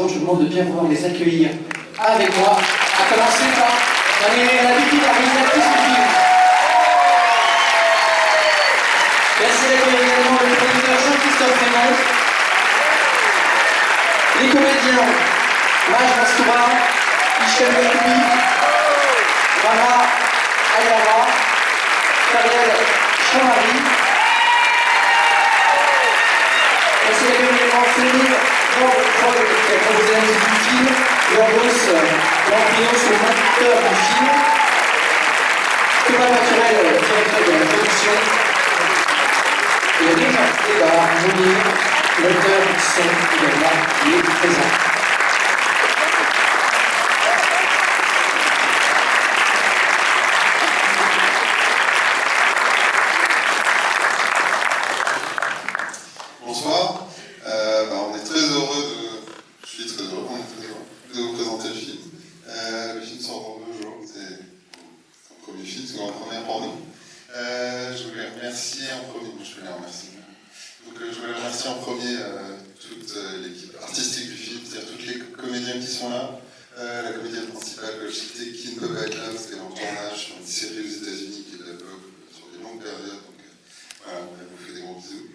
présents, je vous demande de bien vouloir les accueillir avec moi, à commencer par la victime organisatrice du film. Merci d'accueillir également le producteur Jean-Christophe Raymond, les comédiens Maj Mastoura, Michel Mekoubi, Rama Ayara, Fariel Chamari. Merci d'accueillir également Félix Rob, qui a proposé un petit film, Lambos, Lampinos, le monteur du film, Thomas Maturel, directeur de la production, et Richard Mounier, l'auteur du son également, qui est présent. Bonsoir, on est très heureux je suis très heureux, de vous présenter le film. Le film sort dans 2 jours, c'est un premier film, c'est une première pour nous. Je voulais remercier en premier, toute l'équipe artistique du film, c'est-à-dire tous les comédiens qui sont là. La comédienne principale, qui ne peut pas être là parce qu'elle est en tournage sur une série aux États-Unis qui développe sur des longues périodes, donc voilà, on vous fait des gros bisous.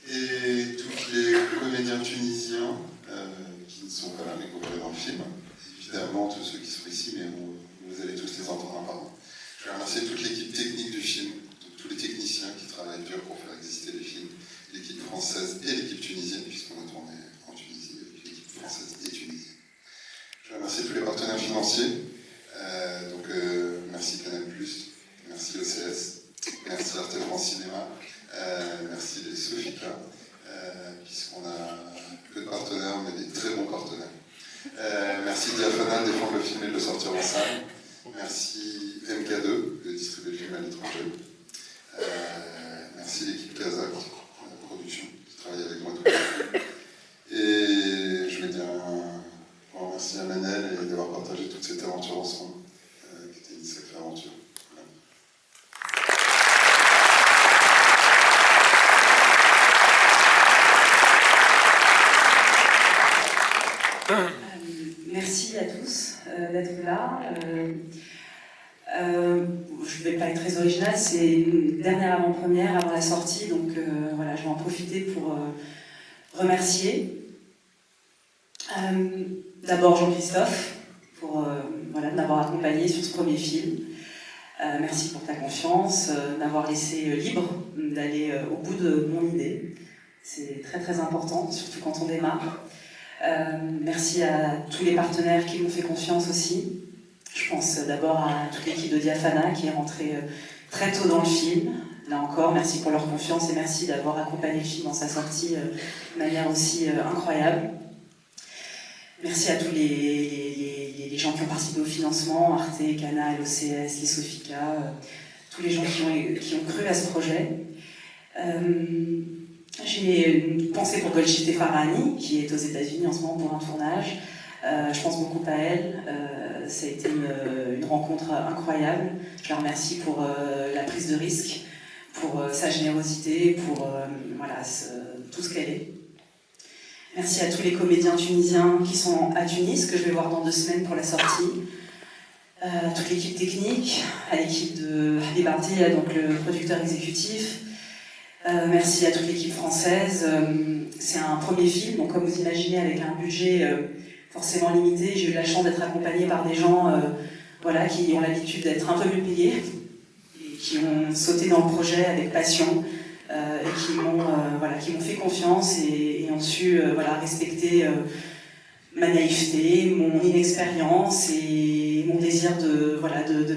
Et tous les comédiens tunisiens qui ne sont pas là mais qu'on verra dans le film, évidemment tous ceux qui sont ici, mais vous allez tous les entendre un par un. Je vais remercier toute l'équipe technique du film, tous les techniciens qui travaillent dur pour faire exister les films, l'équipe française et l'équipe tunisienne, puisqu'on a tourné en Tunisie avec l'équipe française et tunisienne. Je vais remercier tous les partenaires financiers, merci Canal+, merci OCS, merci Arte France Cinéma, merci les Sofica, puisqu'on a peu de partenaires, mais des très bons partenaires. Merci Diaphana de défendre le film et de le sortir en salle. Merci MK2 de distribuer le film à l'étranger. Merci l'équipe Kazakh, la production, qui travaille avec moi tout le temps. Et je vais dire merci à Manel et d'avoir partagé toute cette aventure ensemble, qui était une sacrée aventure. Merci à tous d'être là. Je ne vais pas être très originale, c'est une dernière avant-première avant la sortie, donc voilà, je vais en profiter pour remercier d'abord Jean-Christophe pour voilà, de m'avoir accompagné sur ce premier film. Merci pour ta confiance, m'avoir laissé libre d'aller au bout de mon idée. C'est très très important, surtout quand on démarre. Merci à tous les partenaires qui m'ont fait confiance aussi. Je pense d'abord à toute l'équipe de Diaphana qui est rentrée très tôt dans le film. Là encore, merci pour leur confiance et merci d'avoir accompagné le film dans sa sortie de manière aussi incroyable. Merci à tous les gens qui ont participé au financement, Arte, Canal, OCS, les Sofica, tous les gens qui ont cru à ce projet. J'ai une pensée pour Golshite Farahani, qui est aux États-Unis en ce moment pour un tournage. Je pense beaucoup à elle. Ça a été une rencontre incroyable. Je la remercie pour la prise de risque, pour sa générosité, pour voilà, tout ce qu'elle est. Merci à tous les comédiens tunisiens qui sont à Tunis, que je vais voir dans 2 semaines pour la sortie. À toute l'équipe technique, à l'équipe de Habib Ardia, donc le producteur exécutif. Merci à toute l'équipe française. C'est un premier film, donc comme vous imaginez, avec un budget forcément limité, j'ai eu la chance d'être accompagnée par des gens voilà, qui ont l'habitude d'être un peu mieux payés et qui ont sauté dans le projet avec passion et qui m'ont fait confiance et ont su voilà, respecter ma naïveté, mon inexpérience et mon désir de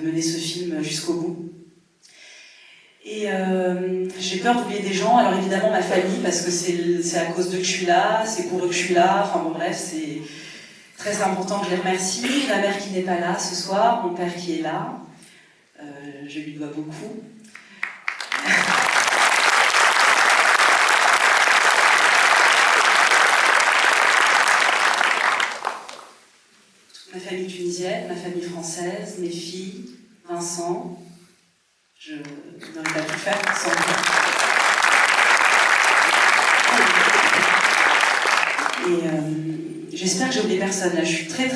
mener ce film jusqu'au bout. Et j'ai peur d'oublier des gens, alors évidemment ma famille, parce que c'est à cause d'eux que je suis là, c'est pour eux que je suis là, enfin bon bref, c'est très important que je les remercie. Ma mère qui n'est pas là ce soir, mon père qui est là, je lui dois beaucoup. Ma famille tunisienne, ma famille française, mes filles, Vincent. Je n'aurais pas pu faire sans lui. Et j'espère que j'ai oublié personne. Là, je suis très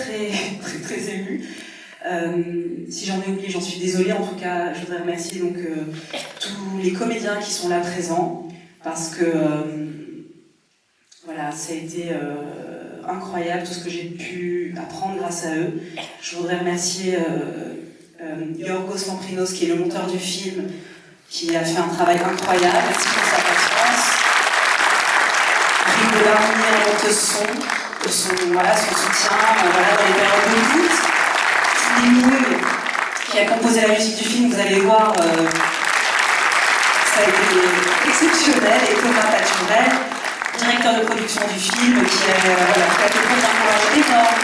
émue. Si j'en ai oublié, j'en suis désolée. En tout cas, je voudrais remercier donc tous les comédiens qui sont là présents, parce que voilà, ça a été incroyable tout ce que j'ai pu apprendre grâce à eux. Je voudrais remercier Yorgos Lamprinos, qui est le monteur du film, qui a fait un travail incroyable. Merci pour sa patience. Rick Delarmy, un monteuse son, pour son soutien dans les périodes de doute. Steve Moon, qui a composé la musique du film, vous allez voir, ça a été exceptionnel. Et Thomas Paturel, directeur de production du film, qui a fait un courage énorme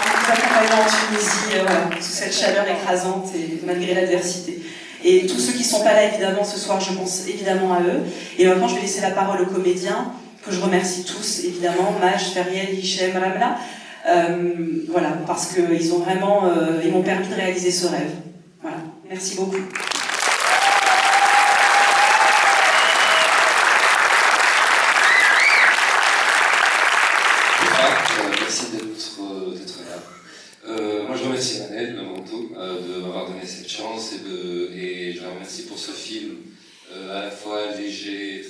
en nous accompagnant en Tunisie, sous cette chaleur écrasante et malgré l'adversité. Et tous ceux qui ne sont pas là, évidemment, ce soir, je pense évidemment à eux. Et maintenant, je vais laisser la parole aux comédiens, que je remercie tous, évidemment, Maj, Feriel, Hichem, Ramla, parce qu'ils ont vraiment, ils m'ont permis de réaliser ce rêve. Voilà, merci beaucoup. Merci d'être là. Moi, je remercie Manel, avant tout, de m'avoir donné cette chance et je la remercie pour ce film à la fois léger,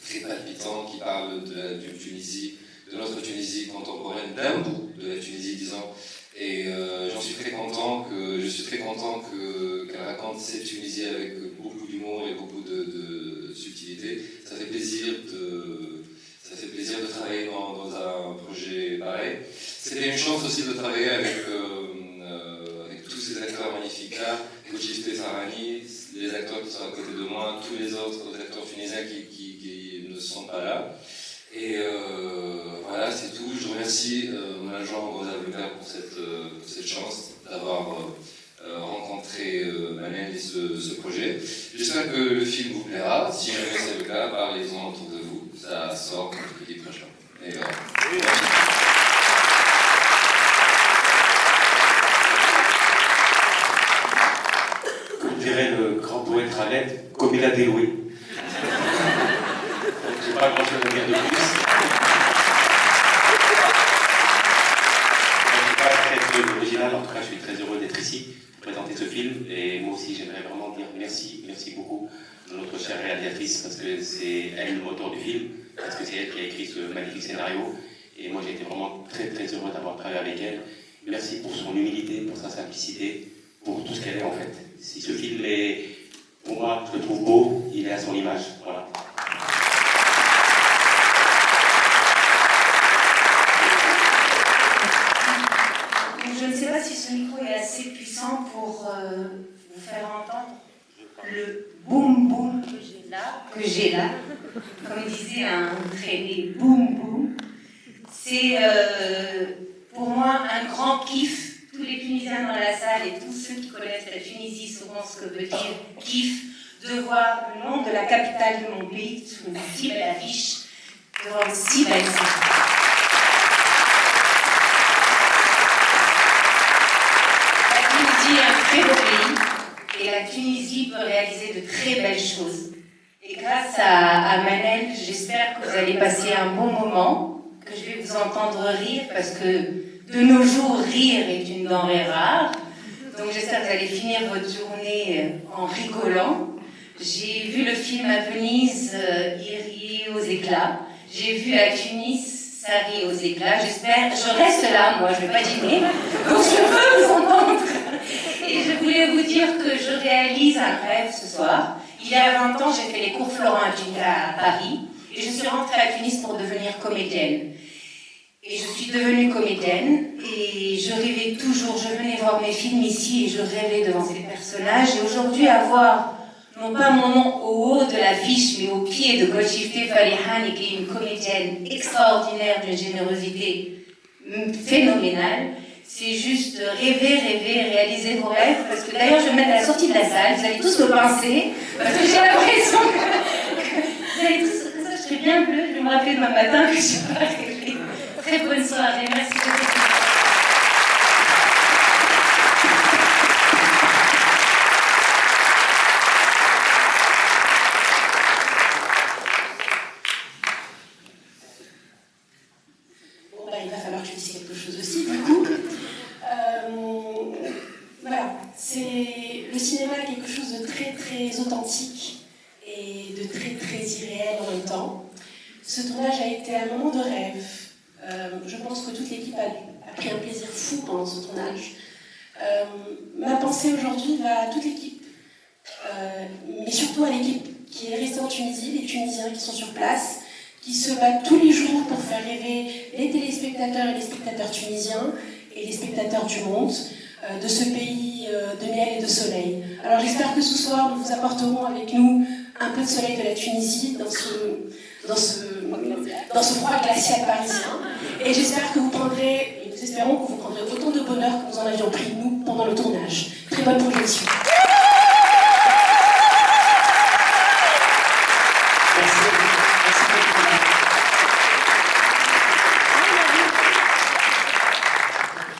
très palpitant, qui parle d'une Tunisie, de notre Tunisie contemporaine, d'un bout de la Tunisie, disons. Et je suis très content qu'elle raconte cette Tunisie avec beaucoup d'humour et beaucoup de subtilité. Ça fait plaisir de travailler dans un projet pareil. C'était une chance aussi de travailler avec tous ces acteurs magnifiques là, Gochifte Farhani, les acteurs qui sont à côté de moi, tous les autres acteurs tunisiens qui ne sont pas là. Et voilà, c'est tout. Je remercie mon agent Rosa Weber pour cette chance d'avoir rencontré Manel et ce projet. J'espère que le film vous plaira. Si jamais c'est le cas, parlez-en autour de vous. Ça sort mercredi prochain. Et comme dirait le grand poète Khaled, comme il a déloué. Donc j'ai pas grand chose à dire de plus. Je suis pas très original, en tout cas je suis très heureux d'être ici pour présenter ce film. Et moi aussi j'aimerais vraiment dire merci beaucoup à notre chère réalisatrice, parce que c'est elle le moteur du film, parce que c'est elle qui a écrit ce magnifique scénario. Et moi j'ai été vraiment très heureux d'avoir travaillé avec elle. Merci pour son humilité, pour sa simplicité, pour tout ce qu'elle est en fait. Si ce film est, pour moi, je le trouve beau, il est à son image. Voilà. Je ne sais pas si ce micro est assez puissant pour vous faire entendre le boum boum que j'ai là. Comme disait un traîné, boum boum. C'est pour moi un grand kiff. Tous les Tunisiens dans la salle et tous ceux qui connaissent la Tunisie sauront ce que veut dire kiff, de voir le nom de la capitale de mon pays sur une si belle affiche, devant une si belle salle. La Tunisie est un très beau pays et la Tunisie peut réaliser de très belles choses. Et grâce à Manel, j'espère que vous allez passer un bon moment, que je vais vous entendre rire, parce que de nos jours, rire est une denrée rare. Donc j'espère que vous allez finir votre journée en rigolant. J'ai vu le film à Venise, il riait aux éclats. J'ai vu à Tunis, ça rit aux éclats. J'espère, je reste là, moi, je ne vais pas dîner, donc je veux vous entendre. Et je voulais vous dire que je réalise un rêve ce soir. Il y a 20 ans, j'ai fait les cours Florent à Paris et je suis rentrée à Tunis pour devenir comédienne. Et je suis devenue comédienne et je rêvais toujours, je venais voir mes films ici et je rêvais devant ces personnages. Et aujourd'hui, avoir non pas mon nom au haut de l'affiche, mais au pied de Gochifte Farhani, qui est une comédienne extraordinaire d'une générosité phénoménale, c'est juste rêver, réaliser vos rêves. Parce que d'ailleurs, je vais me mettre à la sortie de la salle, vous allez tous me pincer, parce que j'ai l'impression que vous allez tous, ça je serai bien bleue, je vais me rappeler demain matin que je suis pas rêvé. Très bonne soirée, merci beaucoup. Bon, sacrifier quelque chose aussi, du coup. Voilà, le cinéma est quelque chose de très très authentique et de très très irréel en même temps. Ce tournage a été un moment de rêve. Je pense que toute l'équipe a pris un plaisir fou pendant ce tournage. Ma pensée aujourd'hui va à toute l'équipe, mais surtout à l'équipe qui est restée en Tunisie, les Tunisiens qui sont sur place, qui se battent tous les jours pour faire rêver les téléspectateurs et les spectateurs tunisiens et les spectateurs du monde de ce pays de miel et de soleil. Alors j'espère que ce soir nous vous apporterons avec nous un peu de soleil de la Tunisie dans ce froid glacial parisien, et j'espère que vous prendrez, et nous espérons que vous prendrez autant de bonheur que nous en avions pris nous pendant le tournage. Très bonne projection.